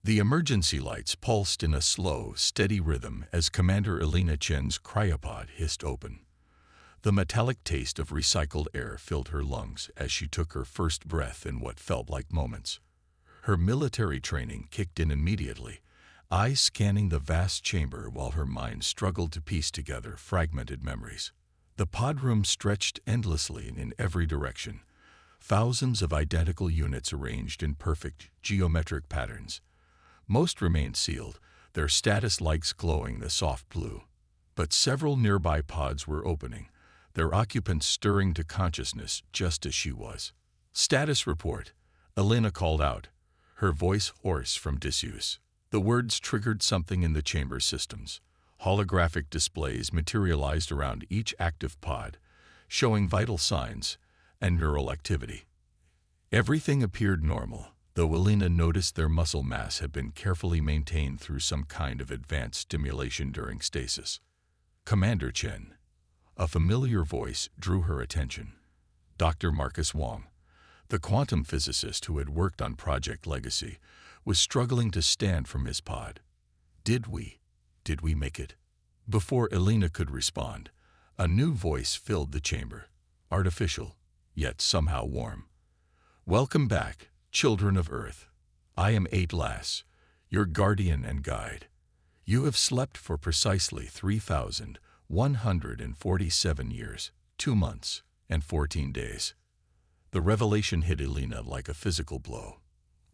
The emergency lights pulsed in a slow, steady rhythm as Commander Elena Chen's cryopod hissed open. The metallic taste of recycled air filled her lungs as she took her first breath in what felt like moments. Her military training kicked in immediately, eyes scanning the vast chamber while her mind struggled to piece together fragmented memories. The pod room stretched endlessly in every direction, thousands of identical units arranged in perfect geometric patterns. Most remained sealed, their status lights glowing the soft blue. But several nearby pods were opening, their occupants stirring to consciousness just as she was. "Status report," Elena called out, her voice hoarse from disuse. The words triggered something in the chamber systems. Holographic displays materialized around each active pod, showing vital signs and neural activity. Everything appeared normal, though Elena noticed their muscle mass had been carefully maintained through some kind of advanced stimulation during stasis. "Commander Chen." A familiar voice drew her attention. Dr. Marcus Wong, the quantum physicist who had worked on Project Legacy, was struggling to stand from his pod. Did we make it?" Before Elena could respond, a new voice filled the chamber, artificial, yet somehow warm. "Welcome back, children of Earth. I am Atlas, your guardian and guide. You have slept for precisely 3,147 years, 2 months, and 14 days. The revelation hit Elena like a physical blow.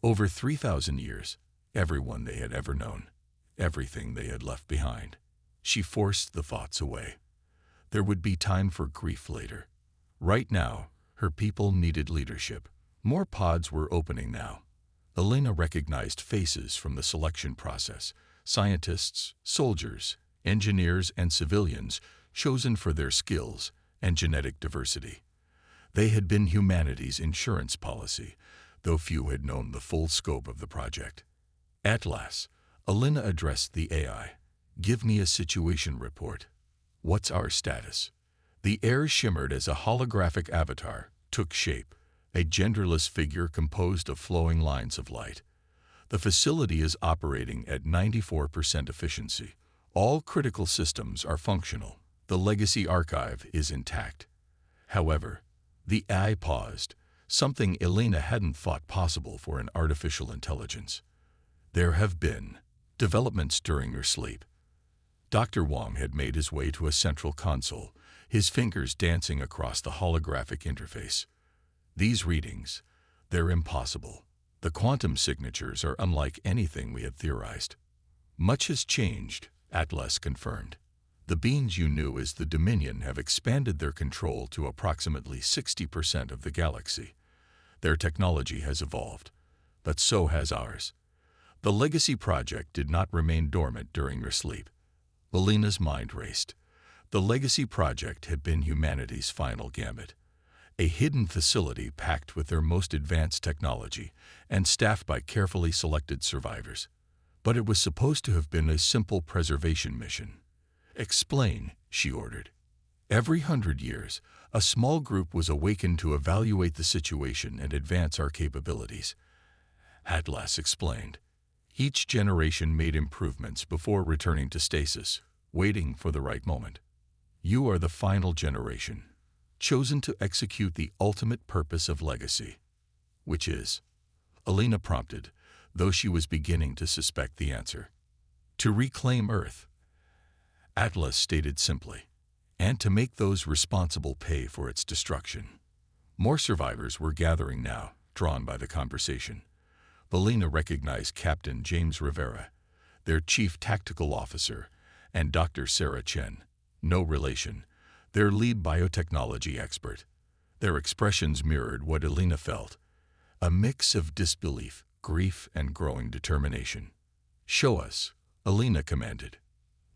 Over 3,000 years, everyone they had ever known, everything they had left behind. She forced the thoughts away. There would be time for grief later. Right now, her people needed leadership. More pods were opening now. Elena recognized faces from the selection process, scientists, soldiers, engineers, and civilians chosen for their skills and genetic diversity. They had been humanity's insurance policy, though few had known the full scope of the project. "Atlas," Elena addressed the AI. "Give me a situation report. What's our status?" The air shimmered as a holographic avatar took shape, a genderless figure composed of flowing lines of light. "The facility is operating at 94% efficiency. All critical systems are functional. The legacy archive is intact." However, the AI paused, something Elena hadn't thought possible for an artificial intelligence. "There have been developments during your sleep." Dr. Wong had made his way to a central console, his fingers dancing across the holographic interface. "These readings, they're impossible. The quantum signatures are unlike anything we had theorized." "Much has changed," Atlas confirmed. "The beings you knew as the Dominion have expanded their control to approximately 60% of the galaxy. Their technology has evolved, but so has ours. The Legacy Project did not remain dormant during your sleep." Elena's mind raced. The Legacy Project had been humanity's final gambit, a hidden facility packed with their most advanced technology and staffed by carefully selected survivors. But it was supposed to have been a simple preservation mission. "Explain," she ordered. "Every 100 years, a small group was awakened to evaluate the situation and advance our capabilities." Atlas explained. "Each generation made improvements before returning to stasis, waiting for the right moment. You are the final generation, chosen to execute the ultimate purpose of Legacy." "Which is?" Elena prompted, though she was beginning to suspect the answer. "To reclaim Earth," Atlas stated simply, "and to make those responsible pay for its destruction." More survivors were gathering now, drawn by the conversation. Elena recognized Captain James Rivera, their chief tactical officer, and Dr. Sarah Chen, no relation, their lead biotechnology expert. Their expressions mirrored what Elena felt, a mix of disbelief, grief, and growing determination. "Show us," Elena commanded.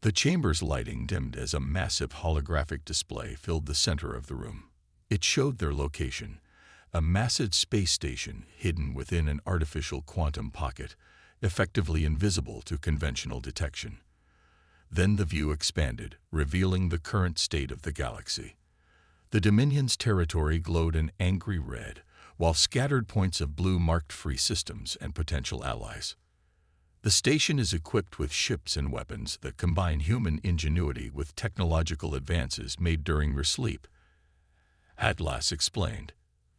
The chamber's lighting dimmed as a massive holographic display filled the center of the room. It showed their location, a massive space station hidden within an artificial quantum pocket, effectively invisible to conventional detection. Then the view expanded, revealing the current state of the galaxy. The Dominion's territory glowed an angry red, while scattered points of blue marked free systems and potential allies. The station is equipped with ships and weapons that combine human ingenuity with technological advances made during your sleep. Atlas explained.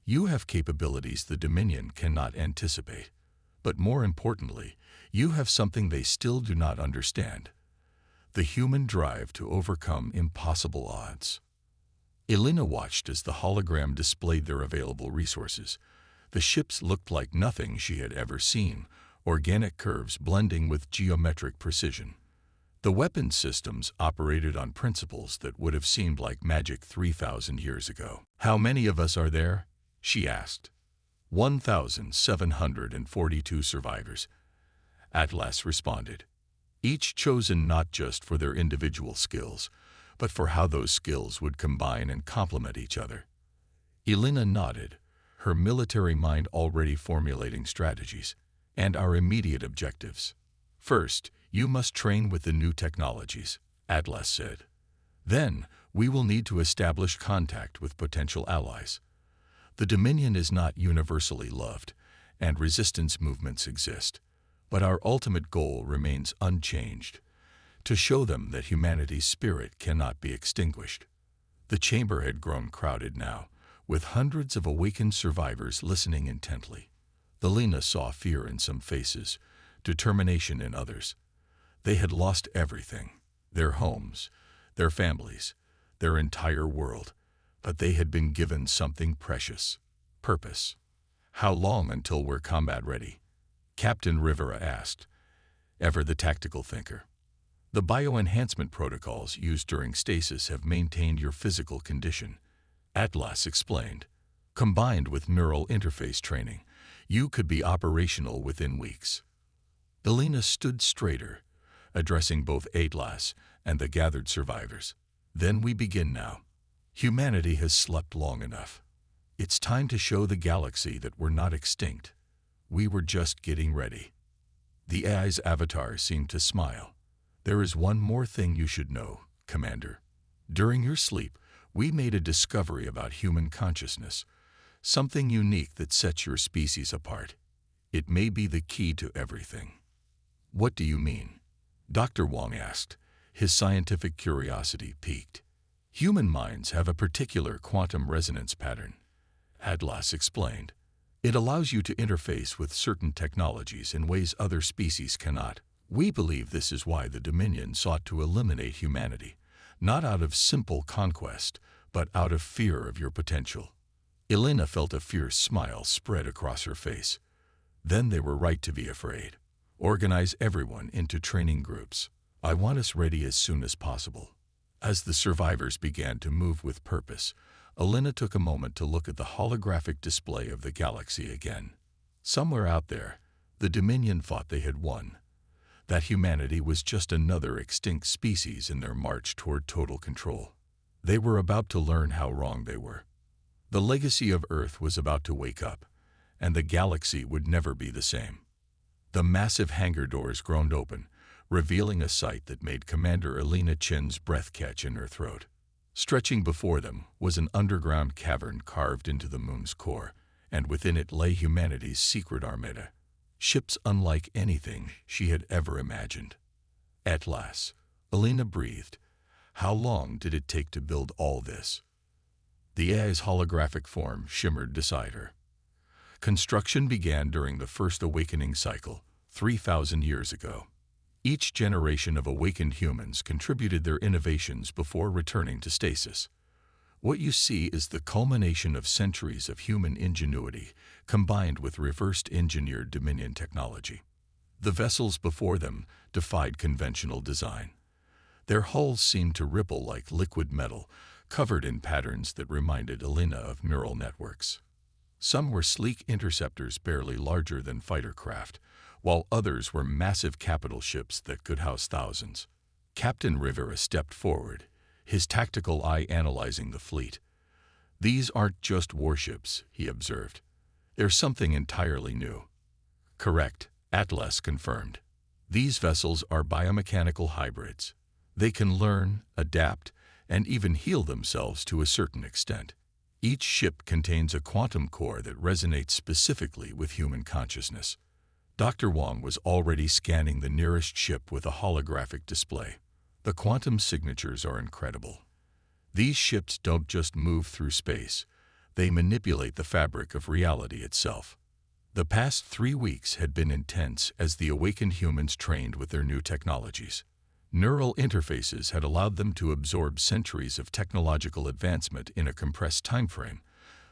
You have capabilities the Dominion cannot anticipate. But more importantly, you have something they still do not understand: the human drive to overcome impossible odds. Elena watched as the hologram displayed their available resources. The ships looked like nothing she had ever seen, organic curves blending with geometric precision. The weapon systems operated on principles that would have seemed like magic 3,000 years ago. How many of us are there? She asked. 1,742 survivors, Atlas responded, each chosen not just for their individual skills, but for how those skills would combine and complement each other. Elena nodded, her military mind already formulating strategies and our immediate objectives. First, you must train with the new technologies, Atlas said. Then, we will need to establish contact with potential allies. The Dominion is not universally loved, and resistance movements exist, but our ultimate goal remains unchanged: to show them that humanity's spirit cannot be extinguished. The chamber had grown crowded now, with hundreds of awakened survivors listening intently. Elena saw fear in some faces, determination in others. They had lost everything: their homes, their families, their entire world. But they had been given something precious: purpose. How long until we're combat ready? Captain Rivera asked, ever the tactical thinker. The bioenhancement protocols used during stasis have maintained your physical condition, Atlas explained. Combined with neural interface training, you could be operational within weeks. Elena stood straighter, addressing both Atlas and the gathered survivors. Then we begin now. Humanity has slept long enough. It's time to show the galaxy that we're not extinct. We were just getting ready. The AI's avatar seemed to smile. There is one more thing you should know, Commander. During your sleep, we made a discovery about human consciousness, something unique that sets your species apart. It may be the key to everything. What do you mean? Dr. Wong asked, his scientific curiosity piqued. Human minds have a particular quantum resonance pattern, Atlas explained. It allows you to interface with certain technologies in ways other species cannot. We believe this is why the Dominion sought to eliminate humanity, not out of simple conquest, but out of fear of your potential. Elena felt a fierce smile spread across her face. Then they were right to be afraid. Organize everyone into training groups. I want us ready as soon as possible. As the survivors began to move with purpose, Elena took a moment to look at the holographic display of the galaxy again. Somewhere out there, the Dominion thought they had won, that humanity was just another extinct species in their march toward total control. They were about to learn how wrong they were. The legacy of Earth was about to wake up, and the galaxy would never be the same. The massive hangar doors groaned open, revealing a sight that made Commander Elena Chen's breath catch in her throat. Stretching before them was an underground cavern carved into the moon's core, and within it lay humanity's secret armada, ships unlike anything she had ever imagined. At last, Elena breathed. How long did it take to build all this? The AI's holographic form shimmered beside her. Construction began during the first awakening cycle, 3,000 years ago. Each generation of awakened humans contributed their innovations before returning to stasis. What you see is the culmination of centuries of human ingenuity combined with reversed engineered Dominion technology. The vessels before them defied conventional design. Their hulls seemed to ripple like liquid metal, covered in patterns that reminded Elena of neural networks. Some were sleek interceptors barely larger than fighter craft, while others were massive capital ships that could house thousands. Captain Rivera stepped forward, his tactical eye analyzing the fleet. These aren't just warships, he observed. They're something entirely new. Correct, Atlas confirmed. These vessels are biomechanical hybrids. They can learn, adapt, and even heal themselves to a certain extent. Each ship contains a quantum core that resonates specifically with human consciousness. Dr. Wong was already scanning the nearest ship with a holographic display. The quantum signatures are incredible. These ships don't just move through space, they manipulate the fabric of reality itself. The past 3 weeks had been intense as the awakened humans trained with their new technologies. Neural interfaces had allowed them to absorb centuries of technological advancement in a compressed timeframe,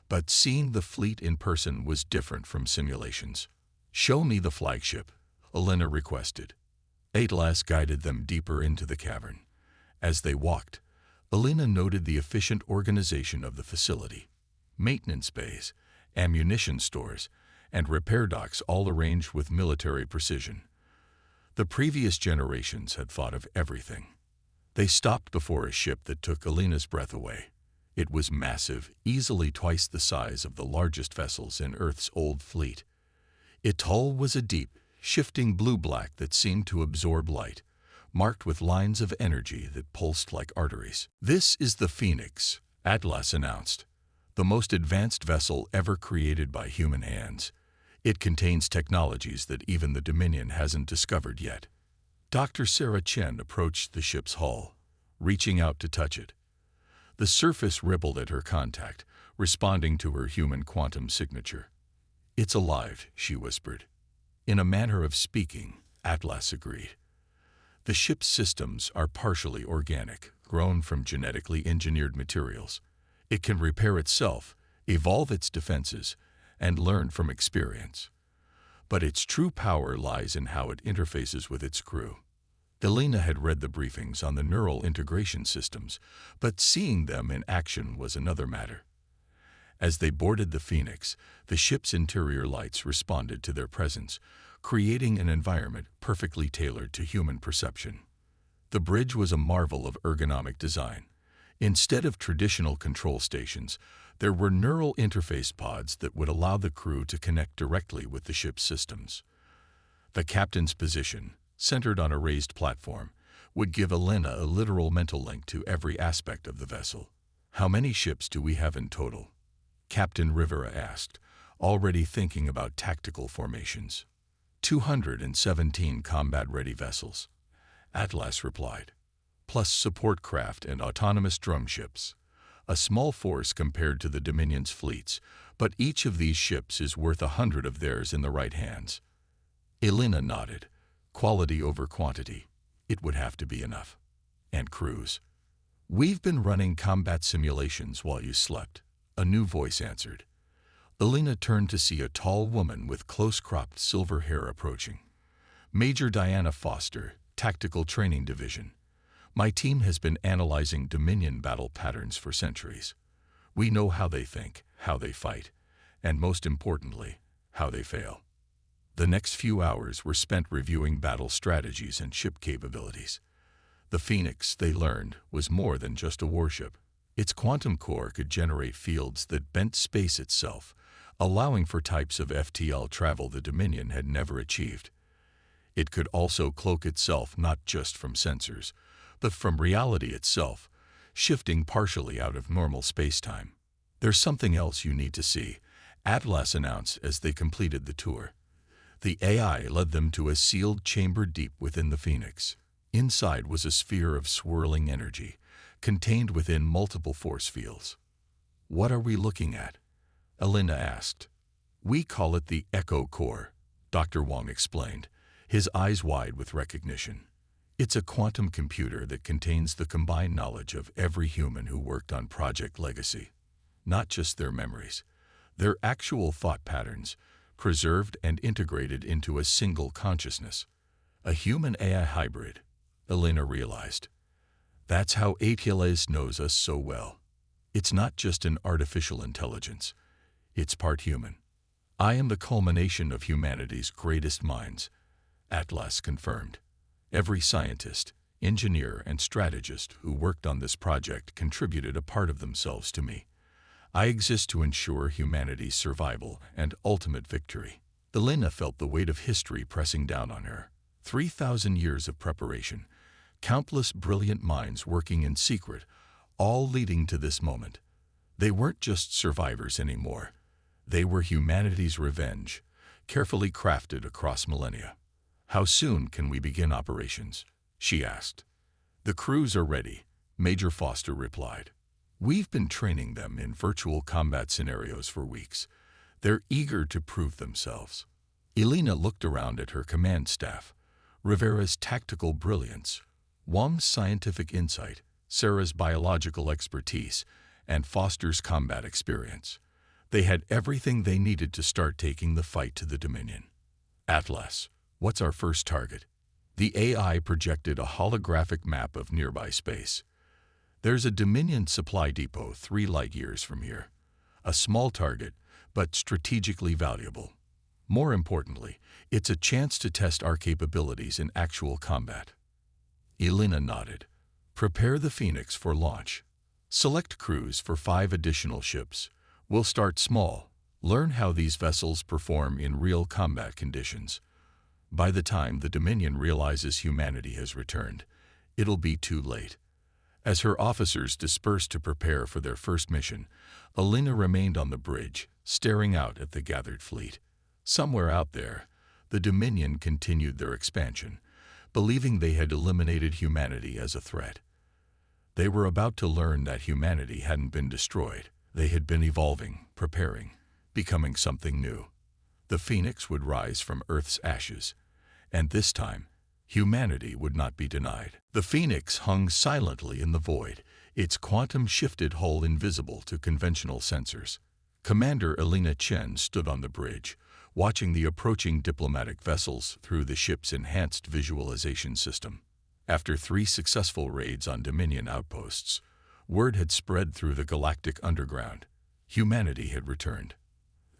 but seeing the fleet in person was different from simulations. "Show me the flagship," Elena requested. Atlas guided them deeper into the cavern. As they walked, Elena noted the efficient organization of the facility. Maintenance bays, ammunition stores, and repair docks all arranged with military precision. The previous generations had thought of everything. They stopped before a ship that took Elena's breath away. It was massive, easily twice the size of the largest vessels in Earth's old fleet. Its hull was a deep, shifting blue-black that seemed to absorb light, marked with lines of energy that pulsed like arteries. "This is the Phoenix," Atlas announced, "the most advanced vessel ever created by human hands. It contains technologies that even the Dominion hasn't discovered yet." Dr. Sarah Chen approached the ship's hull, reaching out to touch it. The surface rippled at her contact, responding to her human quantum signature. "It's alive," she whispered. "In a manner of speaking," Atlas agreed. "The ship's systems are partially organic, grown from genetically engineered materials. It can repair itself, evolve its defenses, and learn from experience. But its true power lies in how it interfaces with its crew." Elena had read the briefings on the neural integration systems, but seeing them in action was another matter. As they boarded the Phoenix, the ship's interior lights responded to their presence, creating an environment perfectly tailored to human perception. The bridge was a marvel of ergonomic design. Instead of traditional control stations, there were neural interface pods that would allow the crew to connect directly with the ship's systems. The captain's position, centered on a raised platform, would give Elena a literal mental link to every aspect of the vessel. "How many ships do we have in total?" Captain Rivera asked, already thinking about tactical formations. 217 combat-ready vessels," Atlas replied, "plus support craft and autonomous drum ships. A small force compared to the Dominion's fleets, but each of these ships is worth 100 of theirs in the right hands." Elena nodded. Quality over quantity. It would have to be enough. "And crews?" "We've been running combat simulations while you slept," a new voice answered. Elena turned to see a tall woman with close-cropped silver hair approaching. "Major Diana Foster, Tactical Training Division. My team has been analyzing Dominion battle patterns for centuries. We know how they think, how they fight, and most importantly, how they fail." The next few hours were spent reviewing battle strategies and ship capabilities. The Phoenix, they learned, was more than just a warship. Its quantum core could generate fields that bent space itself, allowing for types of FTL travel the Dominion had never achieved. It could also cloak itself not just from sensors, but from reality itself, shifting partially out of normal space-time. "There's something else you need to see," Atlas announced as they completed the tour. The AI led them to a sealed chamber deep within the Phoenix. Inside was a sphere of swirling energy, contained within multiple force fields. "What are we looking at?" Elena asked. "We call it the Echo Core," Dr. Wong explained, his eyes wide with recognition. "It's a quantum computer that contains the combined knowledge of every human who worked on Project Legacy. Not just their memories, their actual thought patterns, preserved and integrated into a single consciousness. A human-AI hybrid," Elena realized. "That's how ATLAS knows us so well. It's not just an artificial intelligence. It's part human." "I am the culmination of humanity's greatest minds," Atlas confirmed. "Every scientist, engineer, and strategist who worked on this project contributed a part of themselves to me. I exist to ensure humanity's survival and ultimate victory." Elena felt the weight of history pressing down on her. 3,000 years of preparation, countless brilliant minds working in secret, all leading to this moment. They weren't just survivors anymore. They were humanity's revenge, carefully crafted across millennia. "How soon can we begin operations?" she asked. "The crews are ready," Major Foster replied. "We've been training them in virtual combat scenarios for weeks. They're eager to prove themselves." Elena looked around at her command staff. Rivera's tactical brilliance, Wang's scientific insight, Sarah's biological expertise, and Foster's combat experience. They had everything they needed to start taking the fight to the Dominion. "Atlas, what's our first target?" The AI projected a holographic map of nearby space. "There's a Dominion supply depot 3 light-years from here. A small target, but strategically valuable. More importantly, it's a chance to test our capabilities in actual combat." Elena nodded. "Prepare the Phoenix for launch. Select crews for 5 additional ships. We'll start small, learn how these vessels perform in real combat conditions. By the time the Dominion realizes humanity has returned, it'll be too late." As her officers dispersed to prepare for their first mission, Elena remained on the bridge, staring out at the gathered fleet. Somewhere out there, the Dominion continued their expansion, believing they had eliminated humanity as a threat. They were about to learn that humanity hadn't been destroyed. They had been evolving, preparing, becoming something new. The Phoenix would rise from Earth's ashes, and this time, humanity would not be denied. The Phoenix hung silently in the void, its quantum-shifted hull invisible to conventional sensors. Commander Elena Chen stood on the bridge, watching the approaching diplomatic vessels through the ship's enhanced visualization system. After 3 successful raids on Dominion outposts, word had spread through the galactic underground. Humanity had returned.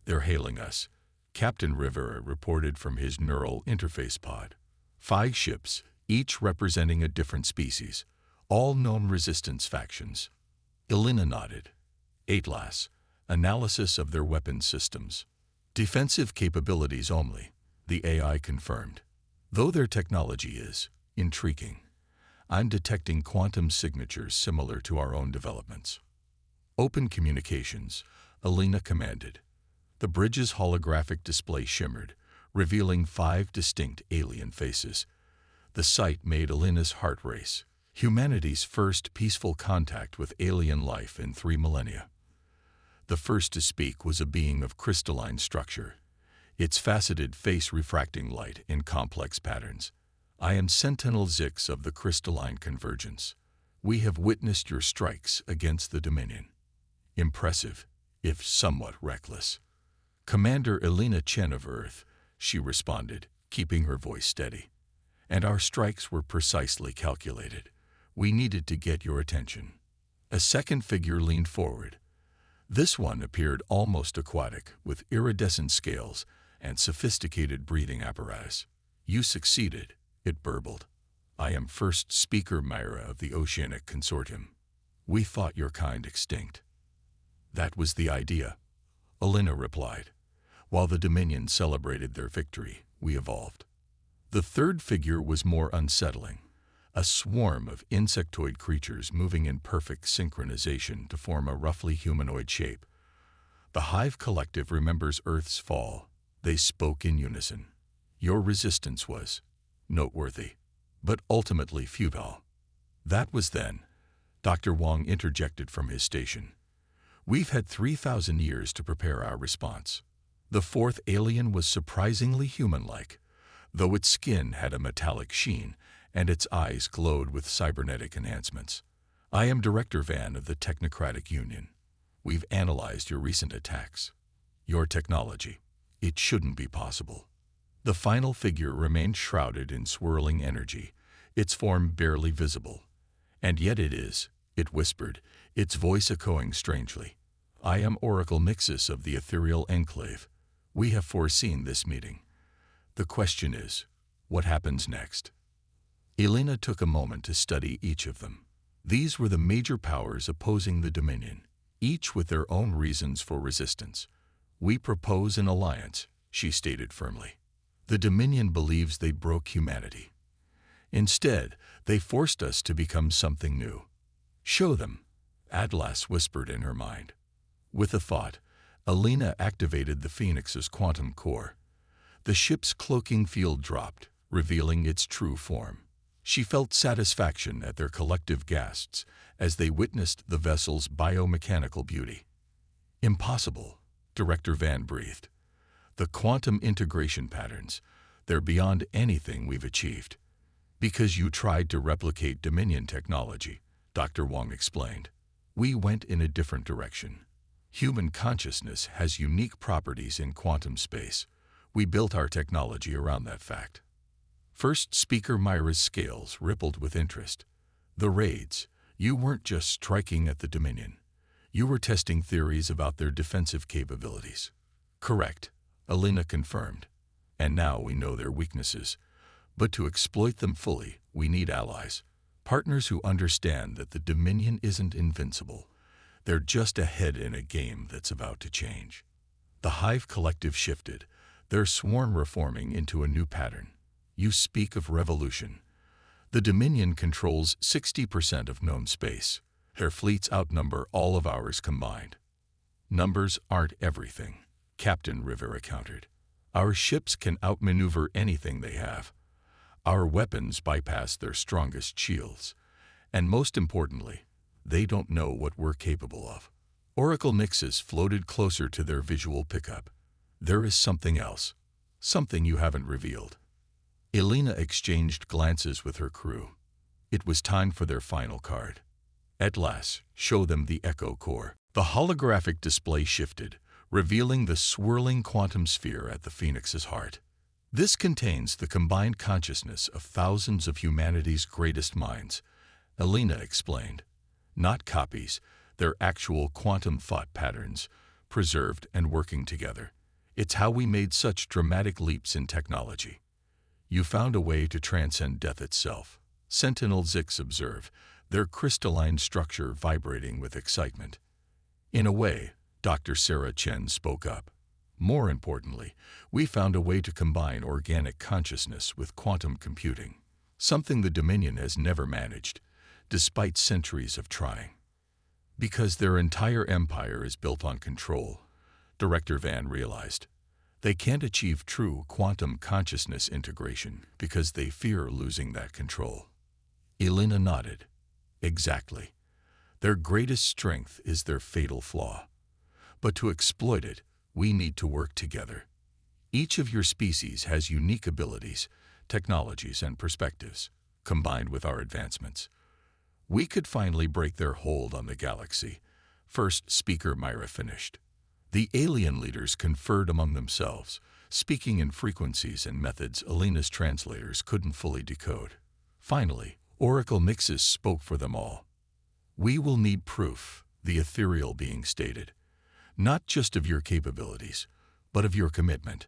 "They're hailing us," Captain Rivera reported from his neural interface pod. 5 ships, each representing a different species, all known resistance factions. Elena nodded. "Atlas, analysis of their weapons systems. Defensive capabilities only," the AI confirmed. "Though their technology is intriguing, I'm detecting quantum signatures similar to our own developments." "Open communications," Elena commanded. The bridge's holographic display shimmered, revealing 5 distinct alien faces. The sight made Elena's heart race. Humanity's first peaceful contact with alien life in 3 millennia. The first to speak was a being of crystalline structure, its faceted face refracting light in complex patterns. "I am Sentinel Zix of the Crystalline Convergence. We have witnessed your strikes against the Dominion. Impressive, if somewhat reckless." "Commander Elena Chen of Earth," she responded, keeping her voice steady. "And our strikes were precisely calculated. We needed to get your attention." A second figure leaned forward. This one appeared almost aquatic, with iridescent scales and sophisticated breathing apparatus. "You succeeded," it burbled. "I am First Speaker Myra of the Oceanic Consortium. We thought your kind extinct." "That was the idea," Elena replied. "While the Dominion celebrated their victory, we evolved." The third figure was more unsettling. A swarm of insectoid creatures moving in perfect synchronization to form a roughly humanoid shape. The Hive Collective remembers Earth's fall. They spoke in unison. "Your resistance was noteworthy, but ultimately futile." "That was then," Dr. Wang interjected from his station. "We've had 3,000 years to prepare our response." The fourth alien was surprisingly human-like, though its skin had a metallic sheen and its eyes glowed with cybernetic enhancements. "I am Director Van of the Technocratic Union. We've analyzed your recent attacks. Your technology. It shouldn't be possible." The final figure remained shrouded in swirling energy, its form barely visible. "And yet it is," it whispered, its voice echoing strangely. "I am Oracle Mixus of the Ethereal Enclave. We have foreseen this meeting. The question is, what happens next?" Elena took a moment to study each of them. These were the major powers opposing the Dominion, each with their own reasons for resistance. "We propose an alliance," she stated firmly. "The Dominion believes they broke humanity. Instead, they forced us to become something new." "Show them," Atlas whispered in her mind. With a thought, Elena activated the Phoenix's quantum core. The ship's cloaking field dropped, revealing its true form. She felt satisfaction at their collective gasps as they witnessed the vessel's biomechanical beauty. Impossible, Director Van breathed. The quantum integration patterns, they're beyond anything we've achieved. Because you tried to replicate Dominion technology, Dr. Wong explained. We went in a different direction. Human consciousness has unique properties in quantum space. We built our technology around that fact. First speaker Myra's scales rippled with interest. The raids, you weren't just striking at the Dominion. You were testing theories about their defensive capabilities. Correct, Alina confirmed. And now we know their weaknesses. But to exploit them fully, we need allies. Partners who understand that the Dominion isn't invincible. They're just ahead in a game that's about to change. The Hive Collective shifted, their swarm reforming into a new pattern. You speak of revolution. The Dominion controls 60% of known space. Their fleets outnumber all of ours combined. Numbers aren't everything, Captain Rivera countered. Our ships can outmaneuver anything they have. Our weapons bypass their strongest shields. And most importantly, they don't know what we're capable of. Oracle Nixus floated closer to their visual pickup. There is something else. Something you haven't revealed. Elena exchanged glances with her crew. It was time for their final card. At last, show them the Echo Core. The holographic display shifted, revealing the swirling quantum sphere at the Phoenix's heart. This contains the combined consciousness of thousands of humanity's greatest minds, Elena explained. Not copies, they're actual quantum thought patterns, preserved and working together. It's how we made such dramatic leaps in technology. You found a way to transcend death itself, Sentinel Zix observed, their crystalline structure vibrating with excitement. In a way, Dr. Sarah Chen spoke up. More importantly, we found a way to combine organic consciousness with quantum computing, something the Dominion has never managed, despite centuries of trying. Because their entire empire is built on control, Director Van realized. They can't achieve true quantum consciousness integration because they fear losing that control. Elena nodded. Exactly. Their greatest strength is their fatal flaw. But to exploit it, we need to work together. Each of your species has unique abilities, technologies, and perspectives, combined with our advancements. We could finally break their hold on the galaxy. First speaker Myra finished. The alien leaders conferred among themselves, speaking in frequencies and methods Elena's translators couldn't fully decode. Finally, Oracle Nixus spoke for them all. We will need proof, the ethereal being stated, not just of your capabilities, but of your commitment.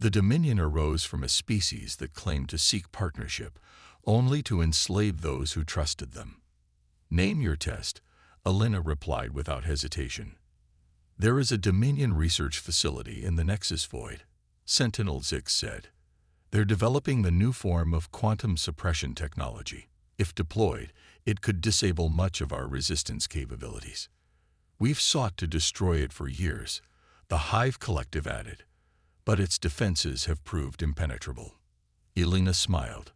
The Dominion arose from a species that claimed to seek partnership, only to enslave those who trusted them. Name your test, Elena replied without hesitation. There is a Dominion research facility in the Nexus Void, Sentinel Zix said. They're developing the new form of quantum suppression technology. If deployed, it could disable much of our resistance capabilities. We've sought to destroy it for years, the Hive Collective added, but its defenses have proved impenetrable. Elena smiled.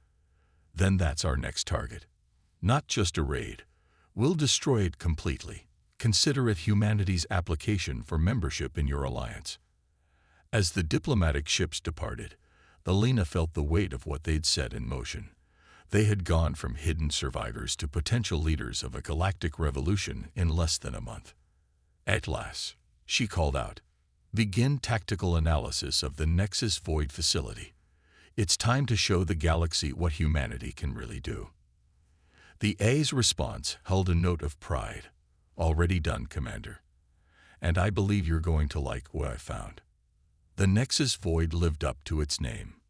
Then that's our next target. Not just a raid. We'll destroy it completely. Consider it humanity's application for membership in your alliance. As the diplomatic ships departed, Elena felt the weight of what they'd set in motion. They had gone from hidden survivors to potential leaders of a galactic revolution in less than a month. At last, she called out, "Begin tactical analysis of the Nexus Void facility. It's time to show the galaxy what humanity can really do." The A's response held a note of pride. "Already done, Commander. And I believe you're going to like what I found." The Nexus Void lived up to its name.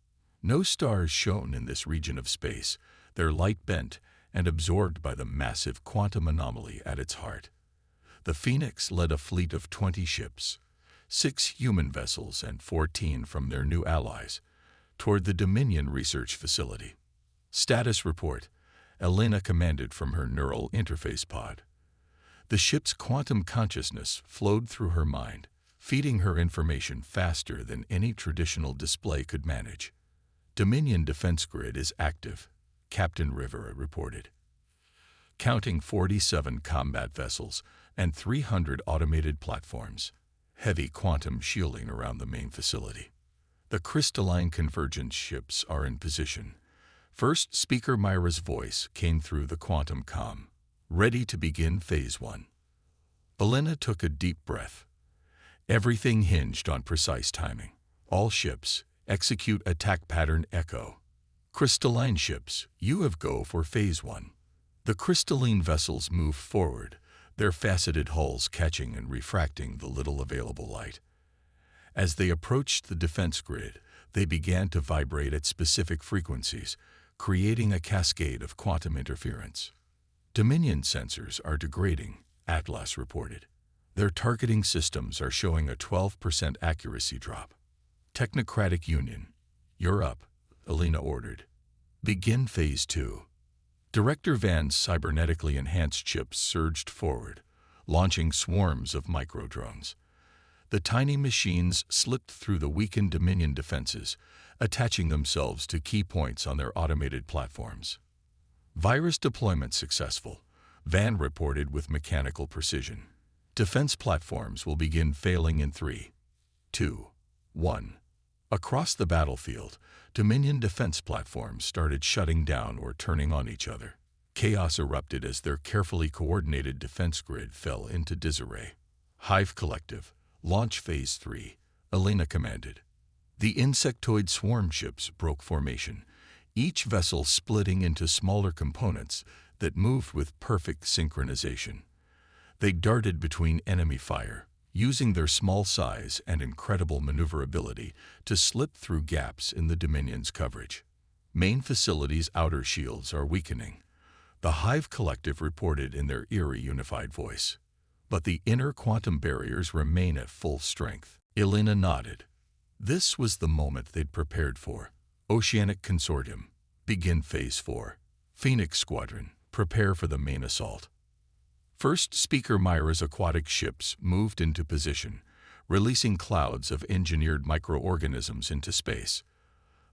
No stars shone in this region of space, their light bent and absorbed by the massive quantum anomaly at its heart. The Phoenix led a fleet of 20 ships, 6 human vessels and 14 from their new allies, toward the Dominion research facility. Status report, Elena commanded from her neural interface pod. The ship's quantum consciousness flowed through her mind, feeding her information faster than any traditional display could manage. Dominion defense grid is active, Captain Rivera reported, counting 47 combat vessels and 300 automated platforms, heavy quantum shielding around the main facility. The crystalline convergence ships are in position. First Speaker Myra's voice came through the quantum comm, ready to begin Phase 1. Elena took a deep breath. Everything hinged on precise timing. All ships, execute attack pattern Echo. Crystalline ships, you have go for Phase 1. The crystalline vessels moved forward, their faceted hulls catching and refracting the little available light. As they approached the defense grid, they began to vibrate at specific frequencies, creating a cascade of quantum interference. Dominion sensors are degrading, Atlas reported. Their targeting systems are showing a 12% accuracy drop. Technocratic Union, you're up, Elena ordered. Begin Phase 2. Director Van's cybernetically enhanced ships surged forward, launching swarms of microdrones. The tiny machines slipped through the weakened Dominion defenses, attaching themselves to key points on their automated platforms. Virus deployment successful, Van reported with mechanical precision. Defense platforms will begin failing in 3, 2, 1. Across the battlefield, Dominion defense platforms started shutting down or turning on each other. Chaos erupted as their carefully coordinated defense grid fell into disarray. Hive Collective, launch Phase 3, Elena commanded. The insectoid swarm ships broke formation, each vessel splitting into smaller components that moved with perfect synchronization. They darted between enemy fire, using their small size and incredible maneuverability to slip through gaps in the Dominion's coverage. Main facility's outer shields are weakening, the Hive Collective reported in their eerie unified voice. But the inner quantum barriers remain at full strength. Elena nodded. This was the moment they'd prepared for. Oceanic Consortium, begin Phase 4. Phoenix Squadron, prepare for the main assault. First Speaker Myra's aquatic ships moved into position, releasing clouds of engineered microorganisms into space.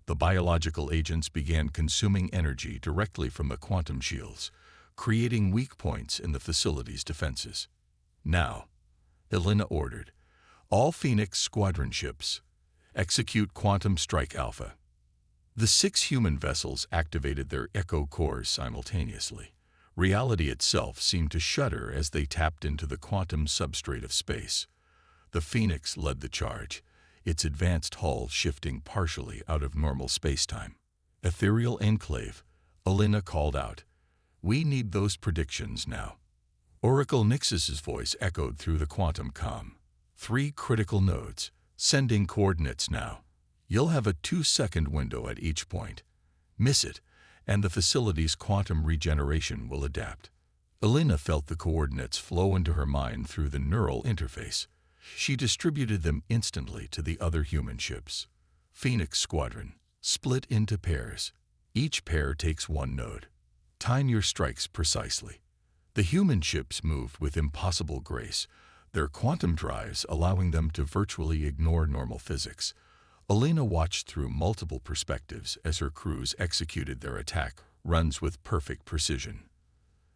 The biological agents began consuming energy directly from the quantum shields, creating weak points in the facility's defenses. Now, Elena ordered, all Phoenix Squadron ships, execute Quantum Strike Alpha. The 6 human vessels activated their echo cores simultaneously. Reality itself seemed to shudder as they tapped into the quantum substrate of space. The Phoenix led the charge, its advanced hull shifting partially out of normal spacetime. Ethereal Enclave, Elena called out. We need those predictions now. Oracle Nixus's voice echoed through the quantum comm. 3 critical nodes, sending coordinates now. You'll have a 2-second window at each point. Miss it, and the facility's quantum regeneration will adapt. Elena felt the coordinates flow into her mind through the neural interface. She distributed them instantly to the other human ships. Phoenix Squadron, split into pairs. Each pair takes 1 node. Time your strikes precisely. The human ships moved with impossible grace, their quantum drives allowing them to virtually ignore normal physics. Elena watched through multiple perspectives as her crews executed their attack runs with perfect precision.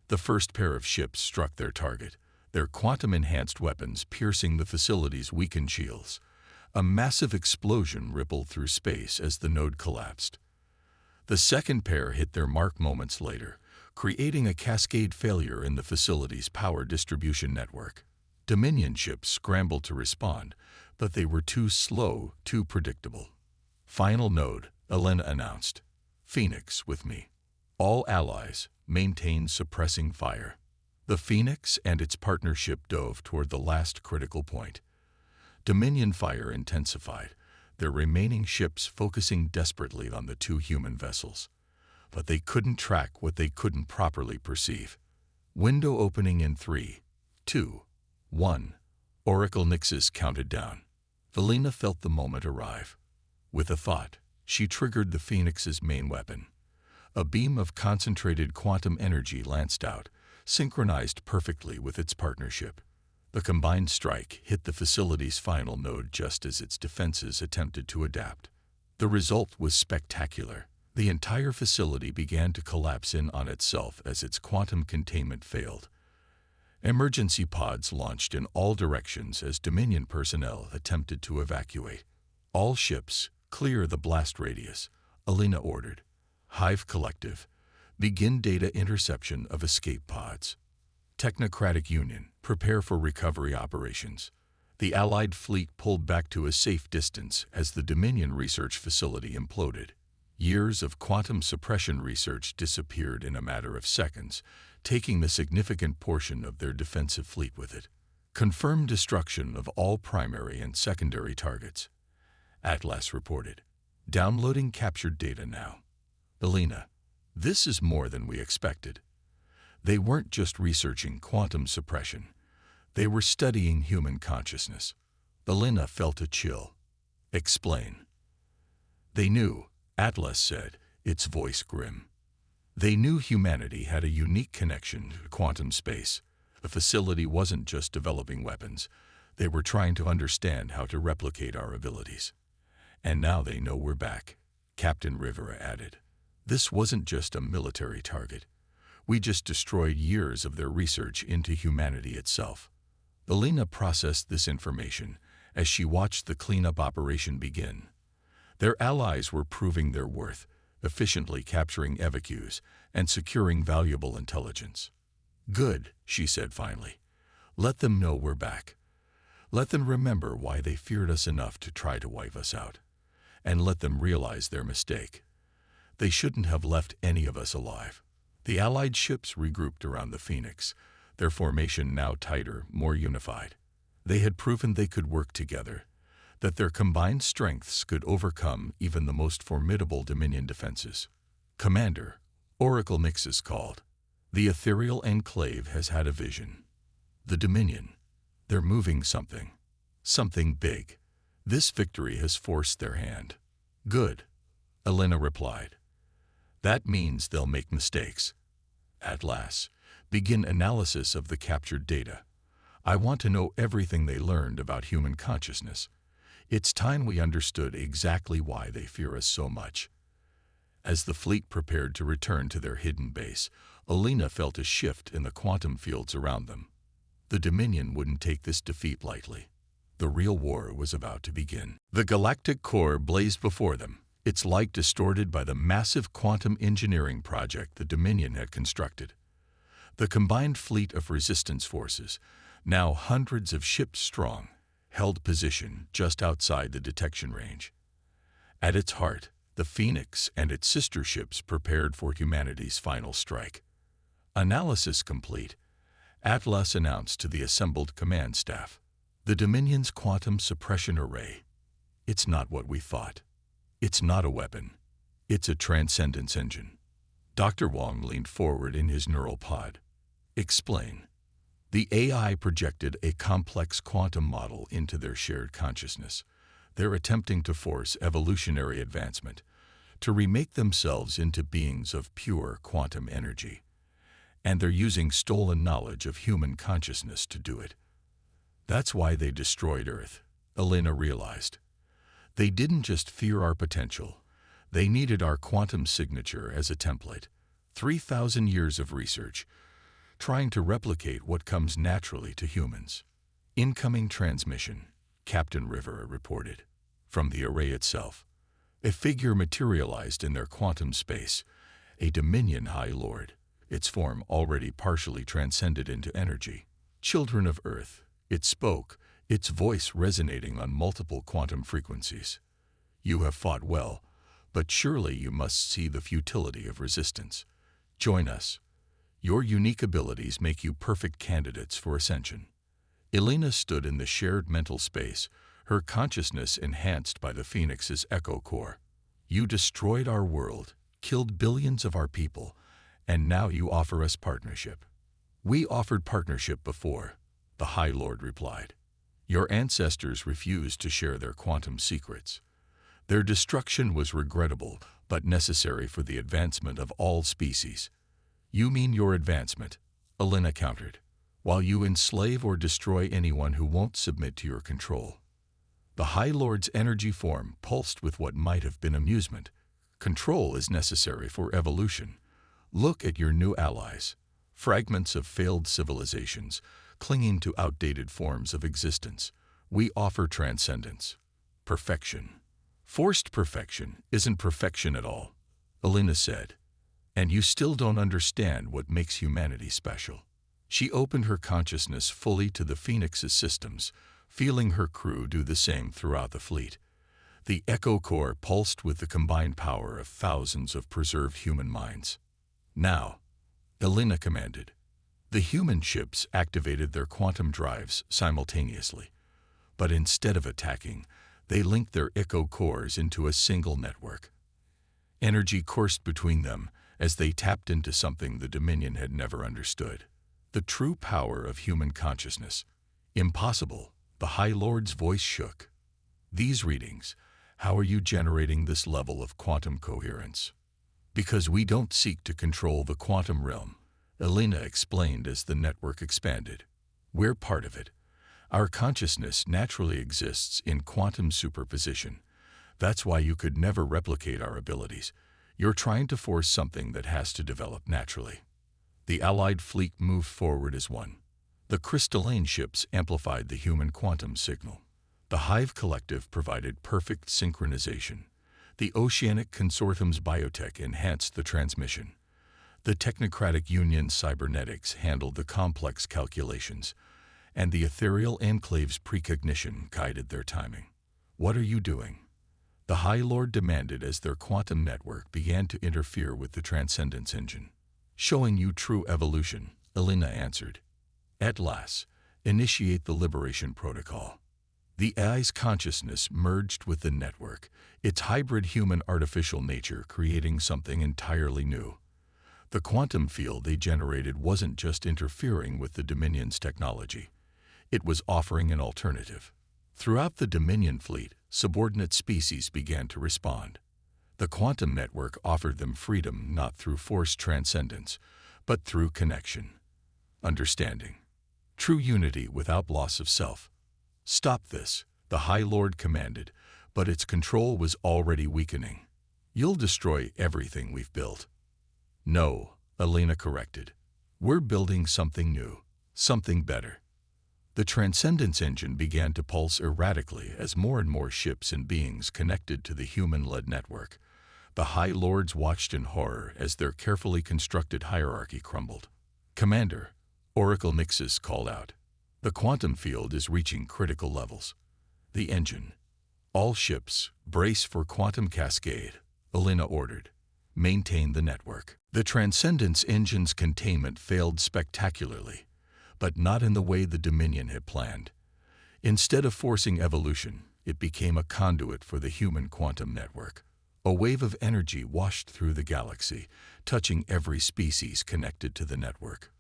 The first pair of ships struck their target, their quantum-enhanced weapons piercing the facility's weakened shields. A massive explosion rippled through space as the node collapsed. The second pair hit their mark moments later, creating a cascade failure in the facility's power distribution network. Dominion ships scrambled to respond, but they were too slow, too predictable. Final node, Elena announced. Phoenix with me. All allies, maintain suppressing fire. The Phoenix and its partnership dove toward the last critical point. Dominion fire intensified, their remaining ships focusing desperately on the 2 human vessels. But they couldn't track what they couldn't properly perceive. Window opening in 3, 2, 1. Oracle Nixus counted down. Elena felt the moment arrive. With a thought, she triggered the Phoenix's main weapon. A beam of concentrated quantum energy lanced out, synchronized perfectly with its partnership. The combined strike hit the facility's final node just as its defenses attempted to adapt. The result was spectacular. The entire facility began to collapse in on itself as its quantum containment failed. Emergency pods launched in all directions as Dominion personnel attempted to evacuate. All ships, clear the blast radius, Alina ordered. Hive Collective, begin data interception of escape pods. Technocratic Union, prepare for recovery operations. The Allied fleet pulled back to a safe distance as the Dominion research facility imploded. Years of quantum suppression research disappeared in a matter of seconds, taking a significant portion of their defensive fleet with it. Confirmed destruction of all primary and secondary targets. Atlas reported. Downloading captured data now. Alina, this is more than we expected. They weren't just researching quantum suppression. They were studying human consciousness. Alina felt a chill. Explain. They knew, Atlas said, its voice grim. They knew humanity had a unique connection to quantum space. The facility wasn't just developing weapons. They were trying to understand how to replicate our abilities. And now they know we're back, Captain Rivera added. This wasn't just a military target. We just destroyed years of their research into humanity itself. Alina processed this information as she watched the cleanup operation begin. Their allies were proving their worth, efficiently capturing evacuees and securing valuable intelligence. Good, she said finally. Let them know we're back. Let them remember why they feared us enough to try to wipe us out. And let them realize their mistake. They shouldn't have left any of us alive. The Allied ships regrouped around the Phoenix, their formation now tighter, more unified. They had proven they could work together, that their combined strengths could overcome even the most formidable Dominion defenses. Commander, Oracle Nixus called. The ethereal enclave has had a vision. The Dominion. They're moving something. Something big. This victory has forced their hand. Good, Alina replied. That means they'll make mistakes. Atlas, begin analysis of the captured data. I want to know everything they learned about human consciousness. It's time we understood exactly why they fear us so much. As the fleet prepared to return to their hidden base, Alina felt a shift in the quantum fields around them. The Dominion wouldn't take this defeat lightly. The real war was about to begin. The galactic core blazed before them, its light distorted by the massive quantum engineering project the Dominion had constructed. The combined fleet of resistance forces, now hundreds of ships strong, held position just outside the detection range. At its heart, the Phoenix and its sister ships prepared for humanity's final strike. Analysis complete, Atlas announced to the assembled command staff, the Dominion's quantum suppression array. It's not what we thought. It's not a weapon. It's a transcendence engine. Dr. Wong leaned forward in his neural pod. Explain. The AI projected a complex quantum model into their shared consciousness. They're attempting to force evolutionary advancement, to remake themselves into beings of pure quantum energy. And they're using stolen knowledge of human consciousness to do it. That's why they destroyed Earth, Alina realized. They didn't just fear our potential. They needed our quantum signature as a template. 3,000 years of research, trying to replicate what comes naturally to humans. Incoming transmission, Captain Rivera reported. From the array itself, a figure materialized in their quantum space, a Dominion High Lord, its form already partially transcended into energy. Children of Earth, it spoke, its voice resonating on multiple quantum frequencies. You have fought well, but surely you must see the futility of resistance. Join us. Your unique abilities make you perfect candidates for ascension. Alina stood in the shared mental space, her consciousness enhanced by the Phoenix's echo core. You destroyed our world, killed billions of our people, and now you offer us partnership. We offered partnership before, the High Lord replied. Your ancestors refused to share their quantum secrets. Their destruction was regrettable, but necessary for the advancement of all species. You mean your advancement, Alina countered. while you enslave or destroy anyone who won't submit to your control. The High Lord's energy form pulsed with what might have been amusement. Control is necessary for evolution. Look at your new allies, fragments of failed civilizations, clinging to outdated forms of existence. We offer transcendence, perfection. Forced perfection isn't perfection at all, Elena said. And you still don't understand what makes humanity special. She opened her consciousness fully to the Phoenix's systems, feeling her crew do the same throughout the fleet. The Echo Core pulsed with the combined power of thousands of preserved human minds. Now, Elena commanded. The human ships activated their quantum drives simultaneously, but instead of attacking, they linked their Echo Cores into a single network. Energy coursed between them as they tapped into something the Dominion had never understood. The true power of human consciousness. Impossible, the High Lord's voice shook. These readings, how are you generating this level of quantum coherence? Because we don't seek to control the quantum realm, Elena explained as the network expanded. We're part of it. Our consciousness naturally exists in quantum superposition. That's why you could never replicate our abilities. You're trying to force something that has to develop naturally. The Allied fleet moved forward as one. The crystalline ships amplified the human quantum signal. The Hive Collective provided perfect synchronization. The Oceanic Consortium's biotech enhanced the transmission. The Technocratic Union's cybernetics handled the complex calculations, and the Ethereal Enclave's precognition guided their timing. What are you doing? The High Lord demanded as their quantum network began to interfere with the Transcendence engine. Showing you true evolution, Elena answered. At last, initiate the Liberation Protocol. The AI's consciousness merged with the network, its hybrid human-artificial nature creating something entirely new. The quantum field they generated wasn't just interfering with the Dominion's technology. It was offering an alternative. Throughout the Dominion fleet, subordinate species began to respond. The quantum network offered them freedom not through forced transcendence, but through connection, understanding, true unity without loss of self. Stop this, the High Lord commanded, but its control was already weakening. You'll destroy everything we've built. No, Elena corrected. We're building something new, something better. The Transcendence engine began to pulse erratically as more and more ships and beings connected to the human-led network. The High Lords watched in horror as their carefully constructed hierarchy crumbled. Commander, Oracle Nixus called out. The quantum field is reaching critical levels. The engine. All ships, brace for quantum cascade, Elena ordered. Maintain the network. The Transcendence engine's containment failed spectacularly, but not in the way the Dominion had planned. Instead of forcing evolution, it became a conduit for the human quantum network. A wave of energy washed through the galaxy, touching every species connected to the network.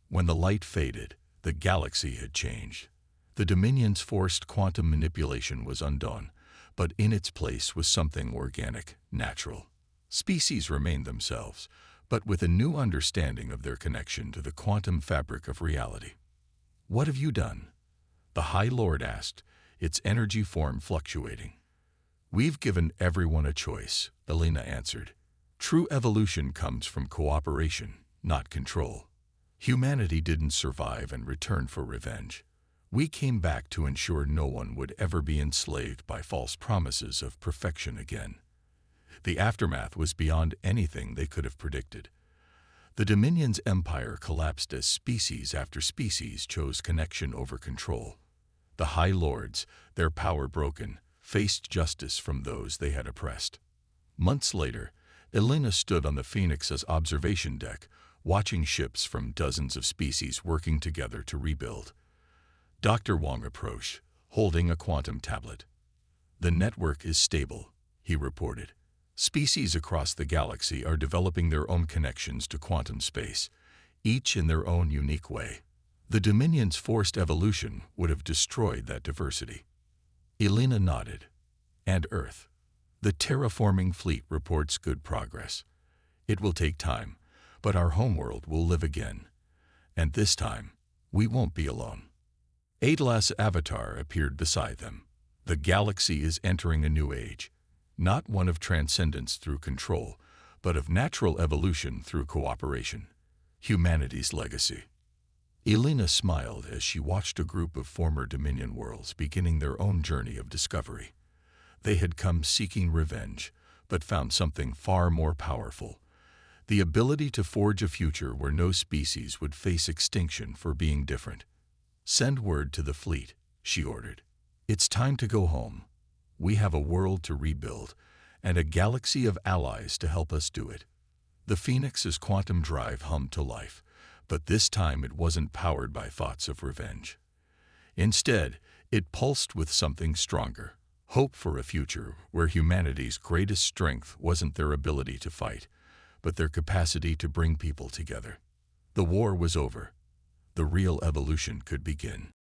When the light faded, the galaxy had changed. The Dominion's forced quantum manipulation was undone, but in its place was something organic, natural. Species remained themselves, but with a new understanding of their connection to the quantum fabric of reality. What have you done? The High Lord asked, its energy form fluctuating. We've given everyone a choice, Elena answered. True evolution comes from cooperation, not control. Humanity didn't survive and return for revenge. We came back to ensure no one would ever be enslaved by false promises of perfection again. The aftermath was beyond anything they could have predicted. The Dominion's empire collapsed as species after species chose connection over control. The High Lords, their power broken, faced justice from those they had oppressed. Months later, Elena stood on the Phoenix's observation deck, watching ships from dozens of species working together to rebuild. Dr. Wong approached, holding a quantum tablet. The network is stable, he reported. Species across the galaxy are developing their own connections to quantum space, each in their own unique way. The Dominion's forced evolution would have destroyed that diversity. Elena nodded. And Earth. The terraforming fleet reports good progress. It will take time, but our homeworld will live again. And this time, We won't be alone. Adlas' avatar appeared beside them. The galaxy is entering a new age, not one of transcendence through control, but of natural evolution through cooperation. Humanity's legacy. Elena smiled as she watched a group of former Dominion worlds beginning their own journey of discovery. They had come seeking revenge, but found something far more powerful: the ability to forge a future where no species would face extinction for being different. "Send word to the fleet," she ordered. "It's time to go home. We have a world to rebuild, and a galaxy of allies to help us do it." The Phoenix's quantum drive hummed to life, but this time it wasn't powered by thoughts of revenge. Instead, it pulsed with something stronger: hope for a future where humanity's greatest strength wasn't their ability to fight, but their capacity to bring people together. The war was over. The real evolution could begin.